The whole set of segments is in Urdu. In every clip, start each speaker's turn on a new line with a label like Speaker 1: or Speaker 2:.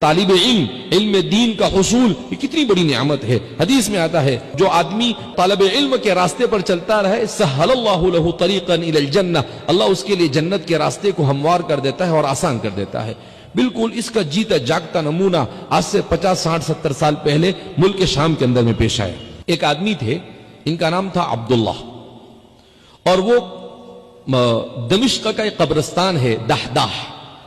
Speaker 1: طالب علم، علم دین کا حصول، یہ کتنی بڑی نعمت ہے۔ حدیث میں آتا ہے جو آدمی طالب علم کے راستے پر چلتا رہے سہل اللہ لہ طریقا الی الجنہ، اللہ اس کے لیے جنت کے راستے کو ہموار کر دیتا ہے اور آسان کر دیتا ہے۔ بالکل اس کا جیتا جاگتا نمونہ آج سے 50 60 70 سال پہلے ملک شام کے اندر میں پیش آیا۔ ایک آدمی تھے، ان کا نام تھا عبداللہ، اور وہ دمشق کا ایک قبرستان ہے دہدہ،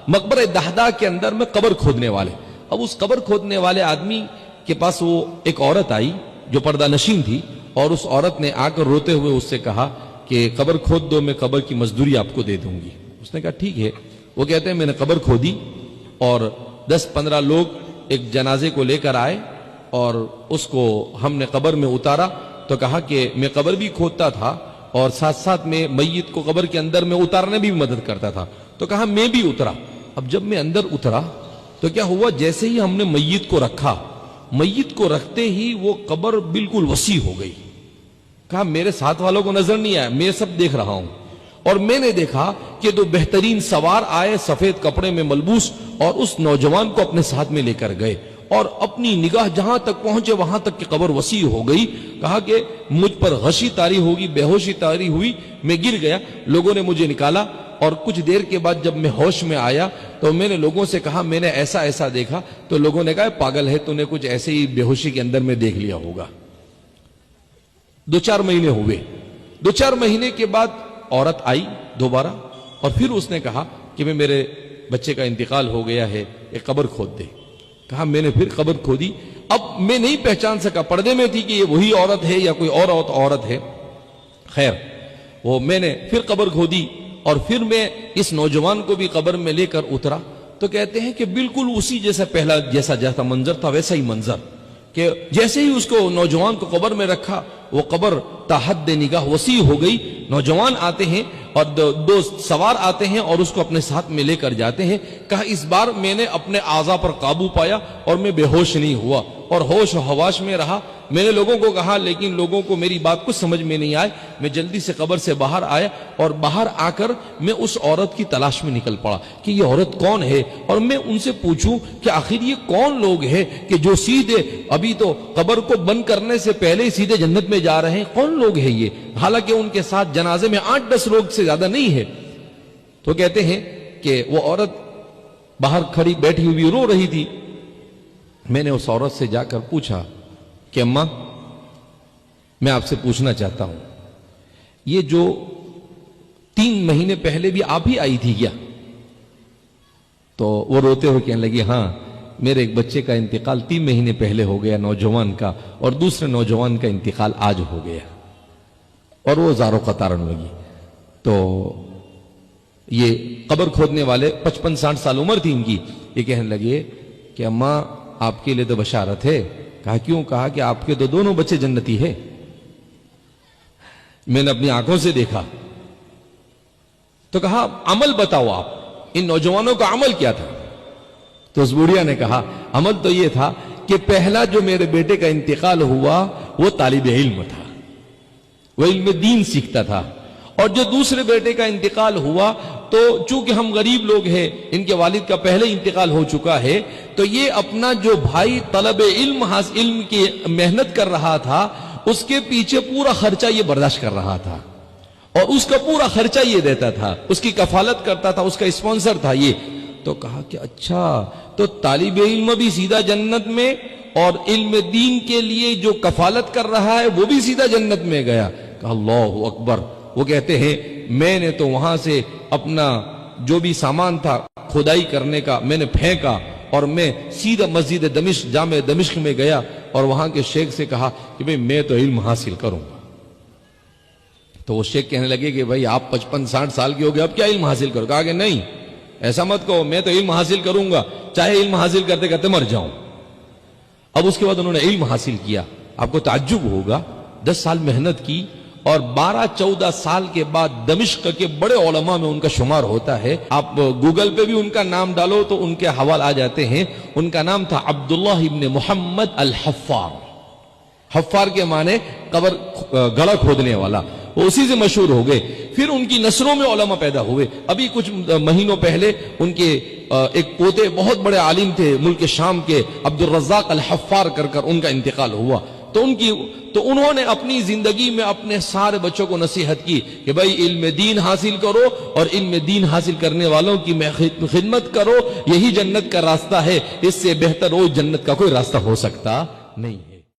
Speaker 1: مقبرہ دہدہ کے اندر میں قبر کھودنے والے۔ اب اس قبر کھودنے والے آدمی کے پاس وہ ایک عورت آئی جو پردہ نشین تھی، اور اس عورت نے آ کر روتے ہوئے اس سے کہا کہ قبر کھود دو، میں قبر کی مزدوری آپ کو دے دوں گی۔ اس نے کہا ٹھیک ہے۔ وہ کہتے ہیں میں نے قبر کھودی اور 10-15 لوگ ایک جنازے کو لے کر آئے اور اس کو ہم نے قبر میں اتارا، تو کہا کہ میں قبر بھی کھودتا تھا اور ساتھ ساتھ میں میت کو قبر کے اندر میں اتارنے بھی مدد کرتا تھا۔ تو کہا میں بھی اترا۔ اب جب میں اندر اترا تو کیا ہوا، جیسے ہی ہم نے میت کو رکھا، میت کو رکھتے ہی وہ قبر بالکل وسیع ہو گئی۔ کہا میرے ساتھ والوں کو نظر نہیں آیا، میں سب دیکھ رہا ہوں، اور میں نے دیکھا کہ دو بہترین سوار آئے سفید کپڑے میں ملبوس اور اس نوجوان کو اپنے ساتھ میں لے کر گئے، اور اپنی نگاہ جہاں تک پہنچے وہاں تک کہ قبر وسیع ہو گئی۔ کہا کہ مجھ پر غشی طاری ہوگی، بے ہوشی طاری ہوئی، میں گر گیا، لوگوں نے مجھے نکالا، اور کچھ دیر کے بعد جب میں ہوش میں آیا تو میں نے لوگوں سے کہا میں نے ایسا ایسا دیکھا، تو لوگوں نے کہا پاگل ہے، تو نے کچھ ایسے ہی بے ہوشی کے اندر میں دیکھ لیا ہوگا۔ 2-4 مہینے ہوئے، 2-4 مہینے کے بعد عورت آئی دوبارہ، اور پھر اس نے کہا کہ میرے بچے کا انتقال ہو گیا ہے، ایک قبر کھود دے۔ کہا میں نے پھر قبر کھودی، اب میں نہیں پہچان سکا، پردے میں تھی کہ یہ وہی عورت ہے یا کوئی اور عورت ہے۔ خیر، وہ میں نے پھر قبر کھودی، اور پھر میں اس نوجوان کو بھی قبر میں لے کر اترا، تو کہتے ہیں کہ بالکل اسی جیسا پہلا جیسا منظر تھا ویسا ہی منظر، کہ جیسے ہی اس کو نوجوان کو قبر میں رکھا وہ قبر تحد نگاہ وسیع ہو گئی۔ نوجوان آتے ہیں اور دو سوار آتے ہیں اور اس کو اپنے ساتھ میں لے کر جاتے ہیں۔ کہا اس بار میں نے اپنے اعضاء پر قابو پایا اور میں بے ہوش نہیں ہوا اور ہوش و حواس میں رہا۔ میں نے لوگوں کو کہا لیکن لوگوں کو میری بات کچھ سمجھ میں نہیں آئی۔ میں جلدی سے قبر سے باہر آیا اور باہر آ کر میں اس عورت کی تلاش میں نکل پڑا کہ یہ عورت کون ہے، اور میں ان سے پوچھوں کہ آخر یہ کون لوگ ہیں کہ جو سیدھے ابھی تو قبر کو بند کرنے سے پہلے ہی سیدھے جنت میں جا رہے ہیں، کون لوگ ہیں یہ؟ حالانکہ ان کے ساتھ جنازے میں 8-10 لوگ سے زیادہ نہیں ہے۔ تو کہتے ہیں کہ وہ عورت باہر کھڑی بیٹھی ہوئی رو رہی تھی۔ میں نے اس عورت سے جا کر پوچھا کہ اماں، میں آپ سے پوچھنا چاہتا ہوں، یہ جو 3 مہینے پہلے بھی آپ ہی آئی تھی کیا؟ تو وہ روتے ہوئے کہنے لگی ہاں، میرے ایک بچے کا انتقال 3 مہینے پہلے ہو گیا، نوجوان کا، اور دوسرے نوجوان کا انتقال آج ہو گیا۔ اور وہ زاروں قطار رونے لگی۔ تو یہ قبر کھودنے والے 55-60 سال عمر تھی ان کی، یہ کہنے لگے کہ اماں آپ کے لیے تو بشارت ہے۔ کہا کیوں؟ کہا کہ آپ کے تو دونوں بچے جنتی ہے، میں نے اپنی آنکھوں سے دیکھا۔ تو کہا عمل بتاؤ آپ، ان نوجوانوں کا عمل کیا تھا؟ تو اس بوڑھیا نے کہا عمل تو یہ تھا کہ پہلا جو میرے بیٹے کا انتقال ہوا وہ طالب علم تھا، وہ علم دین سیکھتا تھا، اور جو دوسرے بیٹے کا انتقال ہوا تو چونکہ ہم غریب لوگ ہیں، ان کے والد کا پہلے انتقال ہو چکا ہے، تو یہ اپنا جو بھائی طلب علم کی محنت کر رہا تھا اس کے پیچھے پورا خرچہ یہ برداشت کر رہا تھا، اور اس کا پورا خرچہ یہ دیتا تھا، اس کی کفالت کرتا تھا، اس کا اسپانسر تھا یہ۔ تو کہا کہ اچھا، تو طالب علم بھی سیدھا جنت میں، اور علم دین کے لیے جو کفالت کر رہا ہے وہ بھی سیدھا جنت میں گیا۔ کہا اللہ اکبر۔ وہ کہتے ہیں میں نے تو وہاں سے اپنا جو بھی سامان تھا کھدائی کرنے کا میں نے پھینکا، اور میں سیدھا مسجد دمشق، جامع دمشق میں گیا اور وہاں کے شیخ سے کہا کہ بھئی میں تو علم حاصل کروں گا۔ تو وہ شیخ کہنے لگے کہ بھئی آپ 55-60 سال کے ہو گئے، اب کیا علم حاصل کرو؟ کہا کہ نہیں، ایسا مت کہو، میں تو علم حاصل کروں گا چاہے علم حاصل کرتے کرتے مر جاؤں۔ اب اس کے بعد انہوں نے علم حاصل کیا۔ آپ کو تعجب ہوگا، 10 سال محنت کی، اور 12-14 سال کے بعد دمشق کے بڑے علماء میں ان کا شمار ہوتا ہے۔ آپ گوگل پہ بھی ان کا نام ڈالو تو ان کے حوالے آ جاتے ہیں۔ ان کا نام تھا عبداللہ ابن محمد الحفار۔ حفار کے معنی قبر گڑھا کھودنے والا۔ وہ اسی سے مشہور ہو گئے. پھر ان کی نسلوں میں علماء پیدا ہوئے. ابھی کچھ مہینوں پہلے ان کے ایک پوتے بہت بڑے عالم تھے ملک شام کے، عبد الرزاق الحفار کر ان کا انتقال ہوا. تو انہوں نے اپنی زندگی میں اپنے سارے بچوں کو نصیحت کی کہ بھائی علم دین حاصل کرو، اور علم دین حاصل کرنے والوں کی خدمت کرو، یہی جنت کا راستہ ہے، اس سے بہتر وہ جنت کا کوئی راستہ ہو سکتا نہیں ہے.